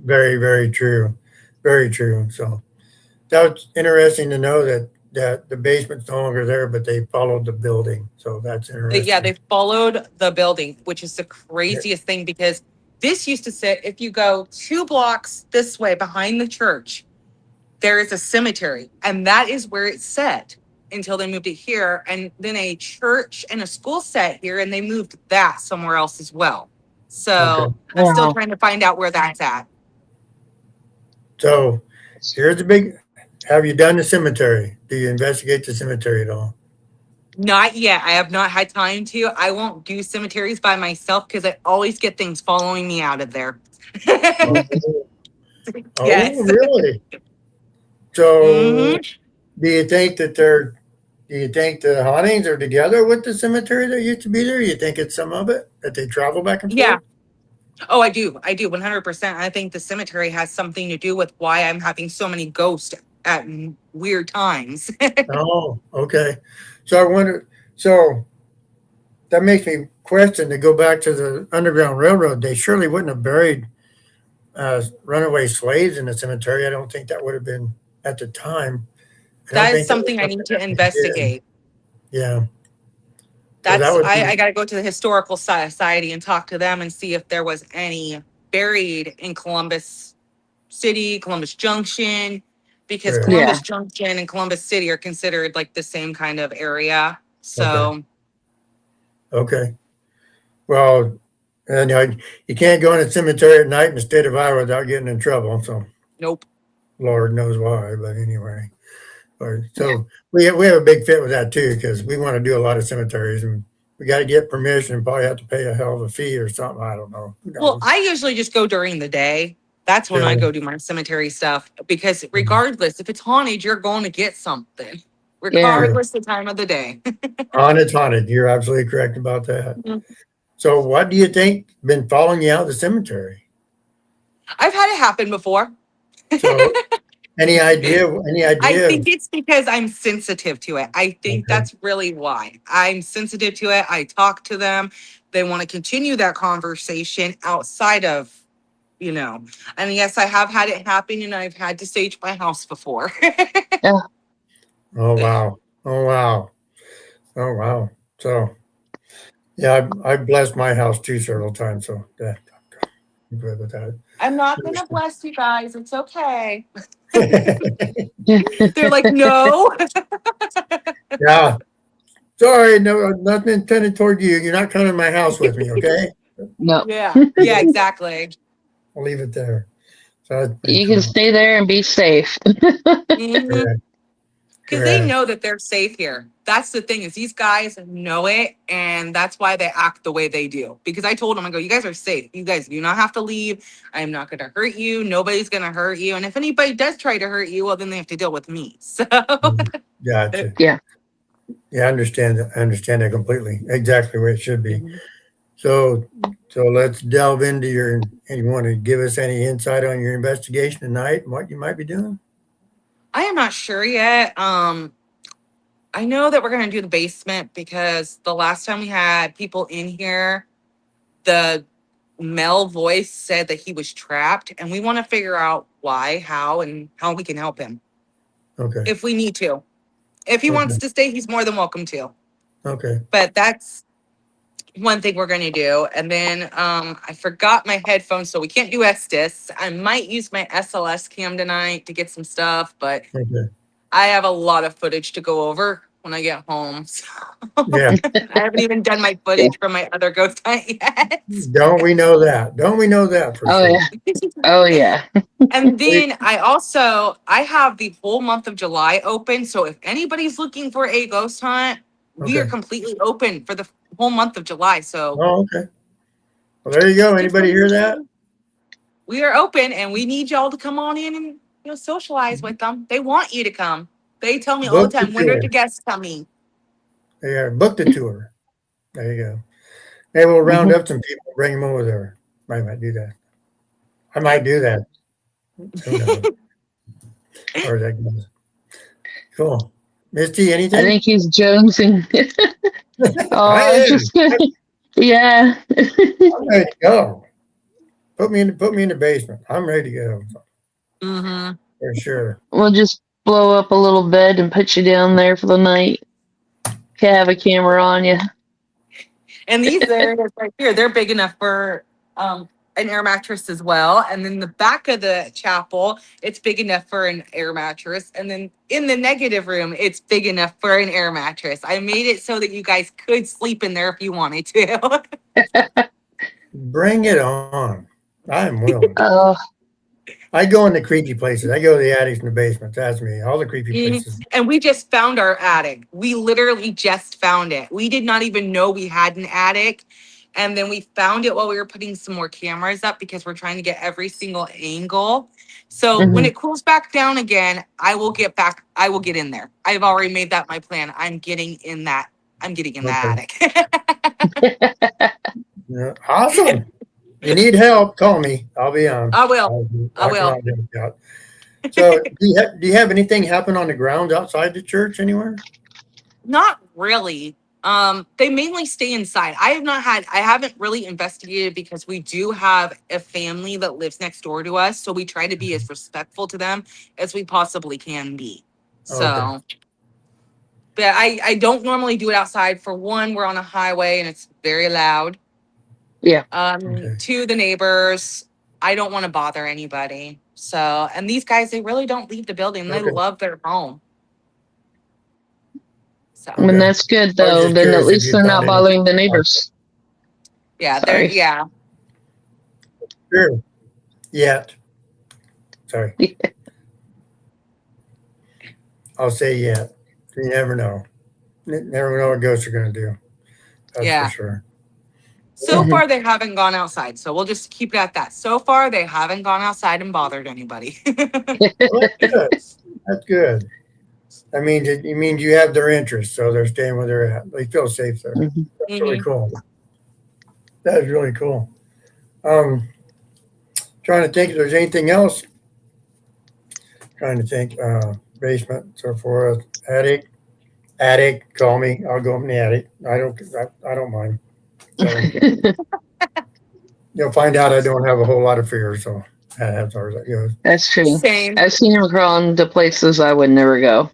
Very, very true. Very true. So that was interesting to know that the basement's no longer there, but they followed the building. So that's interesting. yeah, they followed the building, which is the craziest thing, because this used to sit, if you go 2 blocks this way behind the church, there is a cemetery, and that is where it sat until they moved it here. And then a church and a school sat here, and they moved that somewhere else as well. So Okay. I'm still Wow. trying to find out where that's at. So here's the big. Have you done the cemetery? Do you investigate the cemetery at all? Not yet. I have not had time to. I won't do cemeteries by myself because I always get things following me out of there. Oh, Yes. really? So Mhm. do you think that do you think the hauntings are together with the cemetery that used to be there? You think it's some of it that they travel back and forth? Yeah. Oh, I do. 100%. I think the cemetery has something to do with why I'm having so many ghosts at weird times. Oh, okay. So I wonder, so that makes me question, to go back to the Underground Railroad, they surely wouldn't have buried runaway slaves in the cemetery. I don't think that would have been at the time. I don't That think is something I need to that they did. investigate. Yeah. That's that would be- I got to go to the historical society and talk to them and see if there was any buried in Columbus City, Columbus Junction, because Right. Columbus Junction and Columbus City are considered like the same kind of area. So Okay. Well, and you can't go in a cemetery at night in the state of Iowa without getting in trouble. So nope. Lord knows why, but anyway. So we have a big fit with that too, because we want to do a lot of cemeteries, and we got to get permission and probably have to pay a hell of a fee or something. I don't know. Who Well, knows? I usually just go during the day. That's when I Sure. go do my cemetery stuff, because regardless, if it's haunted, you're going to get something, regardless the time of the day. It's haunted. You're absolutely correct about that. Mhm. So what do you think been following you out of the cemetery? I've had it happen before. So any idea? I think it's because I'm sensitive to it. I think Okay. that's really why. I'm sensitive to it. I talk to them. They want to continue that conversation outside of, and yes, I have had it happen, and I've had to sage my house before. Oh wow. Oh wow. Oh wow. So yeah, I blessed my house too several times. So that I'm good with that. I'm not going to bless you guys. It's okay. Yeah. They're like, no. Yeah. Sorry, no, nothing intended toward you. You're not coming to my house with me, okay? No, Yeah, exactly. I'll leave it there. So that's pretty you can cool. stay there and be safe. Mhm. Yeah. Because they Correct. know that they're safe here. That's the thing, is these guys know it, and that's why they act the way they do. Because I told them, I go, you guys are safe. You guys do not have to leave. I'm not going to hurt you. Nobody's going to hurt you. And if anybody does try to hurt you, well, then they have to deal with me. So Gotcha. Yeah. Yeah, I understand that. I understand that completely. Exactly where it should be. So let's delve into your. And you want to give us any insight on your investigation tonight and what you might be doing? I am not sure yet. I know that we're going to do the basement because the last time we had people in here, the male voice said that he was trapped, and we want to figure out why, how, and how we can help him Okay. if we need to. If he wants Okay. to stay, he's more than welcome to. Okay. But that's one thing we're going to do. And then I forgot my headphones, so we can't do Estes. I might use my SLS cam tonight to get some stuff, but Okay. I have a lot of footage to go over when I get home. So Yeah. I haven't even done my footage from my other ghost hunt yet. Don't we know that? Don't we know that for Oh sure? yeah. Oh yeah. And then I have the whole month of July open. So if anybody's looking for a ghost hunt, we are Okay. completely open for the whole month of July. So Oh, okay. Well, there you go. Anybody hear that? we are open, and we need y'all to come on in and socialize with them. They want you to come. They tell me all the Book the time, when are tour. the guests coming? Yeah, book the tour. There you go. Maybe we'll round up some people, bring them over there. I might do that. I might do that. Who knows? Or that goes. Cool. Misty, I anything? think he's jonesing. Oh, I I'm am. just yeah. I'm ready to go. Put me in the basement. I'm ready to go Mm-hmm. for sure. We'll just blow up a little bed and put you down there for the night. Have a camera on you. And these areas right here, they're big enough for an air mattress as well. And then the back of the chapel, it's big enough for an air mattress. And then in the negative room, it's big enough for an air mattress. I made it so that you guys could sleep in there if you wanted to. Bring it on. I'm willing. Oh, I go in the creepy places. I go to the attics and the basements. That's me. All the creepy places. And we just found our attic. We literally just found it. We did not even know we had an attic. And then we found it while we were putting some more cameras up because we're trying to get every single angle. So when it cools back down again, I will get in there. I've already made that my plan. I'm getting in that attic. Yeah. Awesome. You need help, call me. I'll be on. I will. I will. can help you out. So do you have anything happen on the grounds outside the church anywhere? Not really. They mainly stay inside. I haven't really investigated because we do have a family that lives next door to us. So we try to be as respectful to them as we possibly can be. So, Okay. but I don't normally do it outside. For one, we're on a highway and it's very loud. yeah. Okay. To the neighbors, I don't want to bother anybody. So, and these guys, they really don't leave the building. They Okay. love their home. So. When Okay. that's good I was though, just then curious at if least you they're found not any- bothering the neighbors. Yeah, Sorry. Sure. Yet. Sorry. I'll say yet. You never know. Never know what ghosts are going to do. That's Yeah. for sure. So Mhm. far, they haven't gone outside. So we'll just keep it at that. So far, they haven't gone outside and bothered anybody. Well, that's good. That's good. That means you have their interest, so they're staying where they're at. They feel safe there. Mhm. That's really cool. That is really cool. Trying to think if there's anything else. Trying to think. Basement, so forth. Attic. Call me. I'll go in the attic. I don't mind. So you'll find out I don't have a whole lot of fear. So as far as that goes. That's true. Same. I've seen him crawl into places I would never go.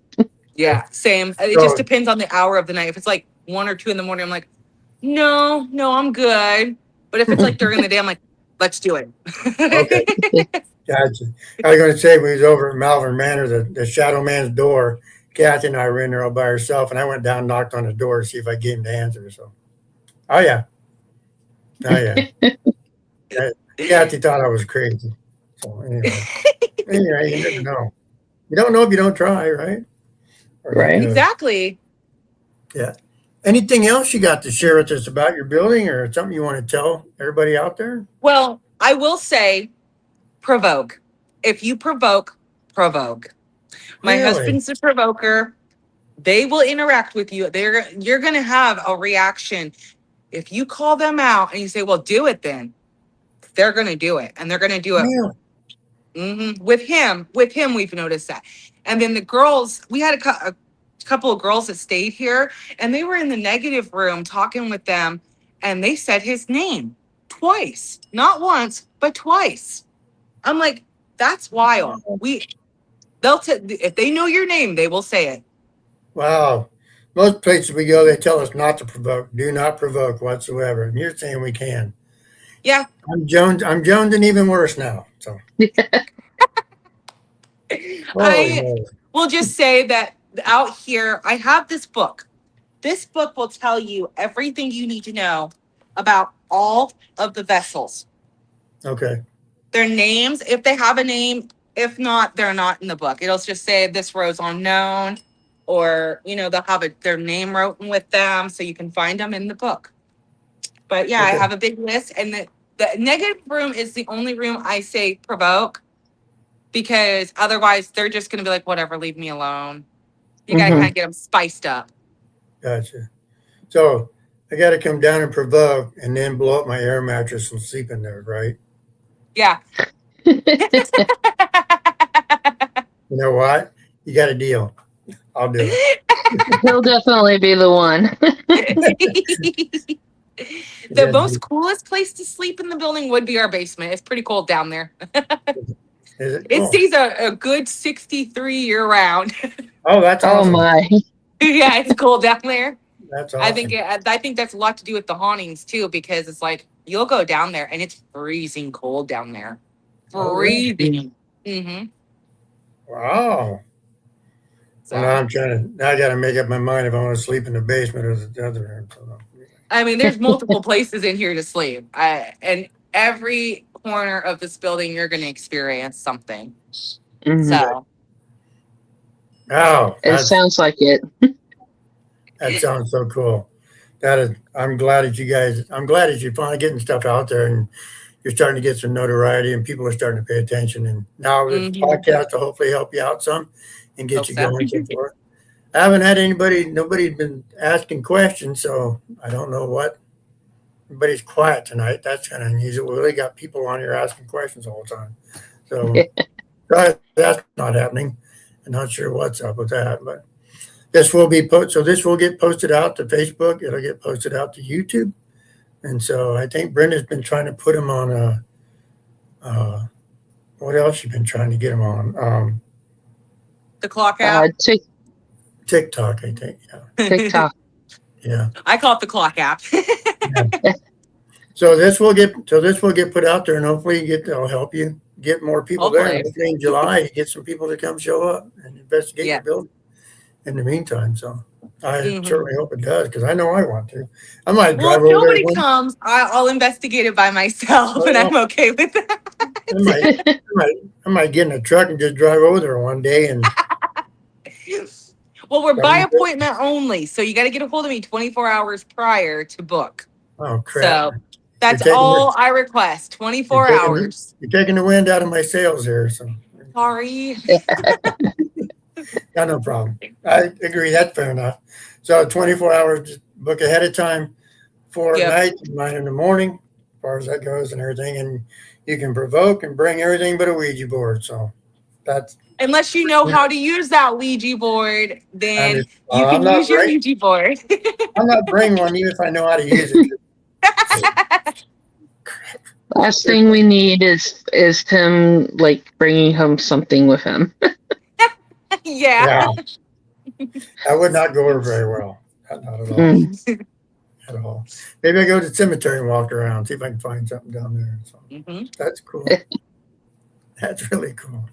Yeah, same. It just depends on the hour of the night. If it's like 1 or 2 in the morning, I'm like, no, I'm good. But if it's like during the day, I'm like, let's do it. Okay. Gotcha. I was going to say, we was over at Malvern Manor, the Shadow Man's door. Kathy and I were in there all by herself, and I went down and knocked on the door to see if I gave him the answer. So, oh yeah. Kathy thought I was crazy. So anyway, you never know. You don't know if you don't try, right? Or Right. like, Exactly. anything else you got to share with us about your building or something you want to tell everybody out there? Well, I will say provoke. If you provoke, provoke. My Really? husband's a provoker. They will interact with you. You're going to have a reaction. If you call them out and you say, well, do it then, they're going to do it. And they're going to do it. Really? With him, we've noticed that. And then the girls, we had a couple of girls that stayed here, and they were in the negative room talking with them, and they said his name twice, not once, but twice. I'm like, that's wild. If they know your name, they will say it. Wow. Most places we go, they tell us not to provoke. Do not provoke whatsoever. And you're saying we can. Yeah. I'm jonesing even worse now. So I will just say that out here, I have this book. This book will tell you everything you need to know about all of the vessels. Okay. Their names, if they have a name. If not, they're not in the book. It'll just say this row's unknown, or they'll have their name written with them, so you can find them in the book. But yeah, Okay. I have a big list, and the negative room is the only room I say provoke, because otherwise they're just going to be like, whatever, leave me alone. You got to kind of get them spiced up. Gotcha. So I got to come down and provoke and then blow up my air mattress and sleep in there, right? Yeah. You know what? You got a deal. I'll do it. He'll definitely be the one. The most coolest place to sleep in the building would be our basement. It's pretty cold down there. Is it? It stays a good 63 year round. Oh, that's Oh awesome. my. Yeah, it's cold down there. That's awesome. I think that's a lot to do with the hauntings too, because it's like you'll go down there and it's freezing cold down there. Oh, really? Freezing. Mm-hmm. Wow. So, Well, now I got to make up my mind if I want to sleep in the basement or the other room. So, I mean, there's multiple places in here to sleep. And every corner of this building, you're going to experience something. Mhm. So, oh, It sounds like it. that sounds so cool. I'm glad that you're finally getting stuff out there and you're starting to get some notoriety and people are starting to pay attention. And now this Mhm. podcast will hopefully help you out some and get Hope you so. going and so forth. I haven't had nobody's been asking questions, so I don't know what. Everybody's quiet tonight. That's kind of unusual. We really got people on here asking questions all the time. So that's not happening. I'm not sure what's up with that, but this will be this will get posted out to Facebook. It'll get posted out to YouTube. And so I think Brenda's been trying to put them on what else you been trying to get them on? the clock app. TikTok, I think. Yeah. TikTok. Yeah. I call it the clock app. So this will get put out there, and hopefully it'll help you get more people there. Hopefully. And hopefully in July, you get some people to come show up and investigate your building. In the meantime, so I certainly hope it does because I know I want to. I might Well, drive if over nobody there. comes, I'll investigate it by myself, and I'm okay with that. I might get in a truck and just drive over there one day and. Well, we're by appointment only, so you got to get a hold of me 24 hours prior to book. Oh crap! So that's all I request. 24 hours. You're taking the wind out of my sails here. So sorry. Got no problem. I agree. That's fair enough. So 24 hours, just book ahead of time, 4 at night, 9 in the morning, as far as that goes and everything. And you can provoke and bring everything but a Ouija board. So that's. Unless you know how to use that Ouija board, then you can use your Ouija board. I'm not bringing one even if I know how to use it. Last thing we need is Tim bringing home something with him. Yeah. That would not go over very well. Not at all. At all. Maybe I go to the cemetery and walk around, see if I can find something down there. So that's cool. That's really cool.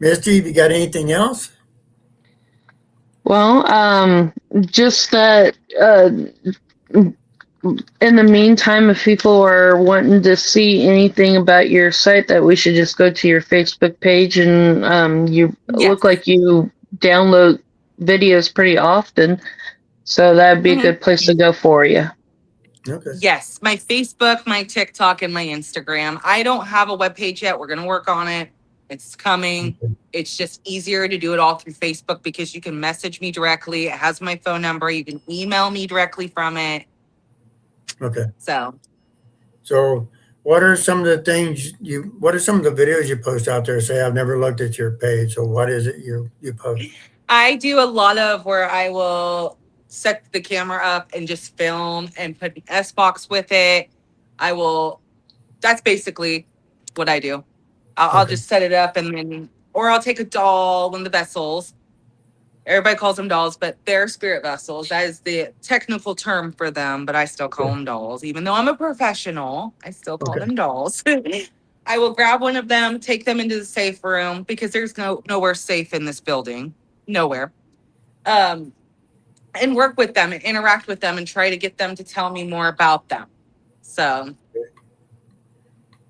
Misty, have you got anything else? Well, just that in the meantime, if people are wanting to see anything about your site, that we should just go to your Facebook page and you look like you download videos pretty often, so that'd be a good place to go for you. Okay. Yes, my Facebook, my TikTok, and my Instagram. I don't have a webpage yet. We're going to work on it. It's coming. Okay. It's just easier to do it all through Facebook because you can message me directly. It has my phone number. You can email me directly from it. Okay. So, What are some of the things what are some of the videos you post out there? Say, I've never looked at your page. So what is it you post? I do a lot of where I will set the camera up and just film and put an S box with it. That's basically what I do. I'll Okay. just set it up or I'll take a doll, one of the vessels. Everybody calls them dolls, but they're spirit vessels. That is the technical term for them, but I still call them dolls. Even though I'm a professional, I still call them dolls. I will grab one of them, take them into the safe room because there's nowhere safe in this building. Nowhere. And work with them and interact with them and try to get them to tell me more about them. So.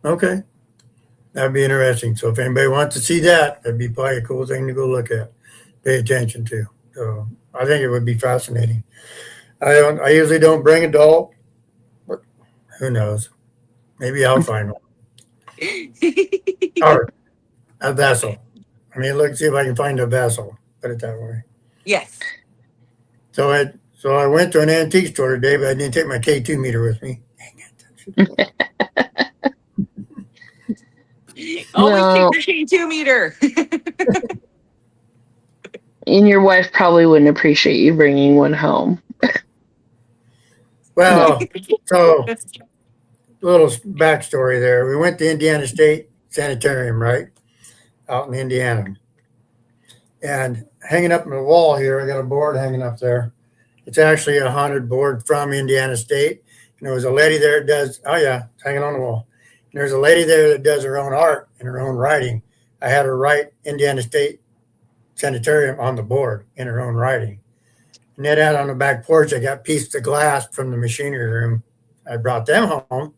Okay. That'd be interesting. So if anybody wants to see that, that'd be probably a cool thing to go look at, pay attention to. So I think it would be fascinating. I usually don't bring a doll, but who knows? Maybe I'll find one. Or a vessel. I mean, look, see if I can find a vessel. Put it that way. Yes. So I went to an antique store today, but I didn't take my K2 meter with me. Dang it. Always take the K2 meter. And your wife probably wouldn't appreciate you bringing one home. Well, so little backstory there. We went to Indiana State Sanitarium, right? Out in Indiana. And hanging up on the wall here, I got a board hanging up there. It's actually a haunted board from Indiana State. And there was a lady there that does, oh yeah, it's hanging on the wall. And there's a lady there that does her own art and her own writing. I had her write Indiana State Sanitarium on the board in her own writing. And then out on the back porch, I got pieces of glass from the machinery room. I brought them home.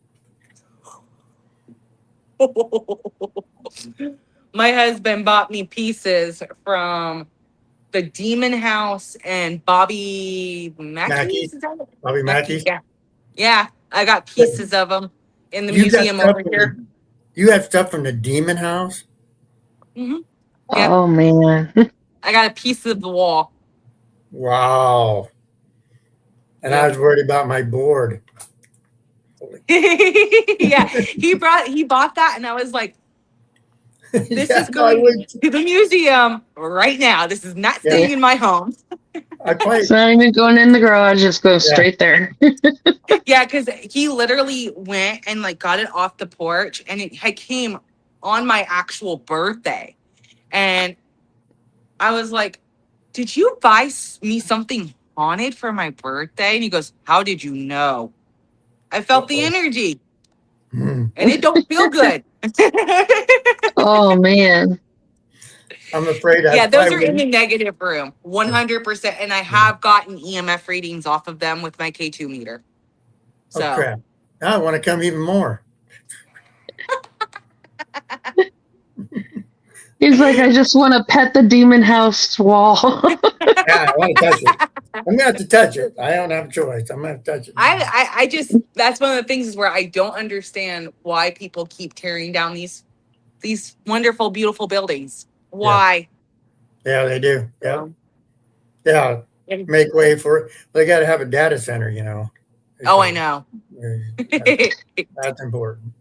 My husband bought me pieces from the Demon House and Bobby Mackey's. Bobby Mackey's. Yeah. I got pieces of them in the You got museum stuff over here. You have stuff from the Demon House? Hmm. Yep. Oh man. I got a piece of the wall. Wow. And I was worried about my board. Yeah, he bought that, and I was like, "This is going to the museum right now. This is not staying in my home." It's not even going in the garage, just go straight there. Yeah, because he literally went and like got it off the porch, and it had came on my actual birthday, and I was like, "Did you buy me something haunted for my birthday?" And he goes, "How did you know?" I felt the energy, and it don't feel good. Oh man. I'm afraid. Yeah, those are in the negative room, 100%. And I have gotten EMF readings off of them with my K2 meter. So. Oh crap! Now I want to come even more. He's like, I just want to pet the Demon House wall. Yeah, I want to touch it. I'm gonna have to touch it. I don't have a choice. I'm gonna have to touch it. I just, that's one of the things is where I don't understand why people keep tearing down these wonderful, beautiful buildings. Why? Yeah, they do. Yeah. Yeah. Make way for it. They got to have a data center, you know. Oh, I know. That's important.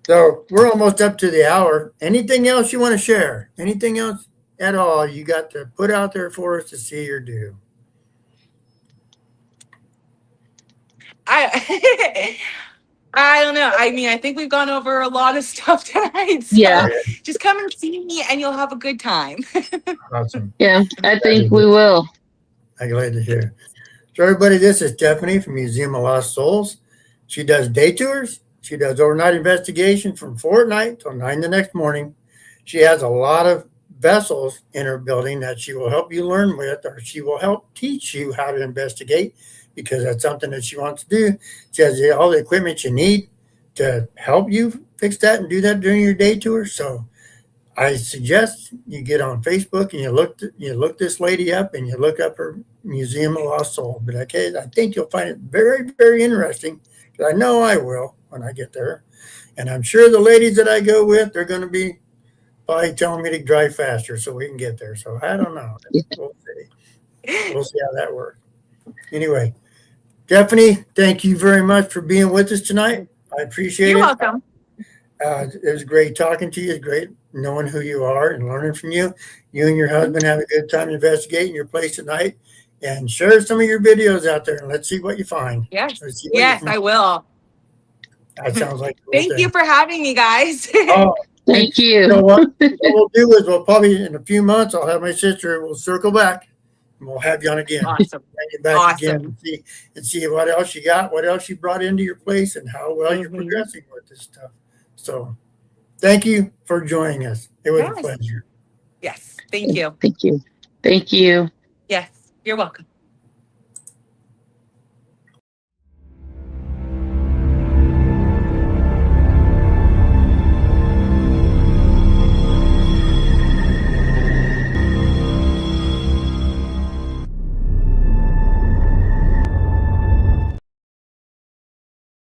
So we're almost up to the hour. Anything else you want to share? Anything else at all you got to put out there for us to see or do? I don't know. I mean, I think we've gone over a lot of stuff tonight. So Yeah. just come and see me and you'll have a good time. Awesome. Yeah, I think we will. I'm glad to hear. So everybody, this is Stephanie from Museum of Lost Souls. She does day tours. She does overnight investigation from 4 at night till 9 the next morning. She has a lot of vessels in her building that she will help you learn with, or she will help teach you how to investigate, because that's something that she wants to do. She has all the equipment you need to help you fix that and do that during your day tour. So I suggest you get on Facebook and you look this lady up and you look up her Museum of Lost Soul. But I think you'll find it very, very interesting. I know I will when I get there, and I'm sure the ladies that I go with, they're going to be probably telling me to drive faster so we can get there. So I don't know. We'll see. We'll see how that works. Anyway, Stephanie, thank you very much for being with us tonight. I appreciate You're it. welcome. It was great talking to you. It's great knowing who you are and learning from you. You and your husband have a good time investigating your place tonight, and share some of your videos out there and let's see what you find. Yes. Let's see what you Yes, find. I will. That sounds like a cool Thank thing. you for having me, guys. Oh, Thank you you. know what we'll do is we'll probably in a few months I'll have my sister. We'll circle back and we'll have you on again. Awesome. Bring you back again Awesome. and see what else you got, what else you brought into your place, and how well you're Mhm. progressing with this stuff. So, thank you for joining us. It was a Yes. pleasure. Yes. Thank you. Thank you. Thank you. Yes. You're welcome.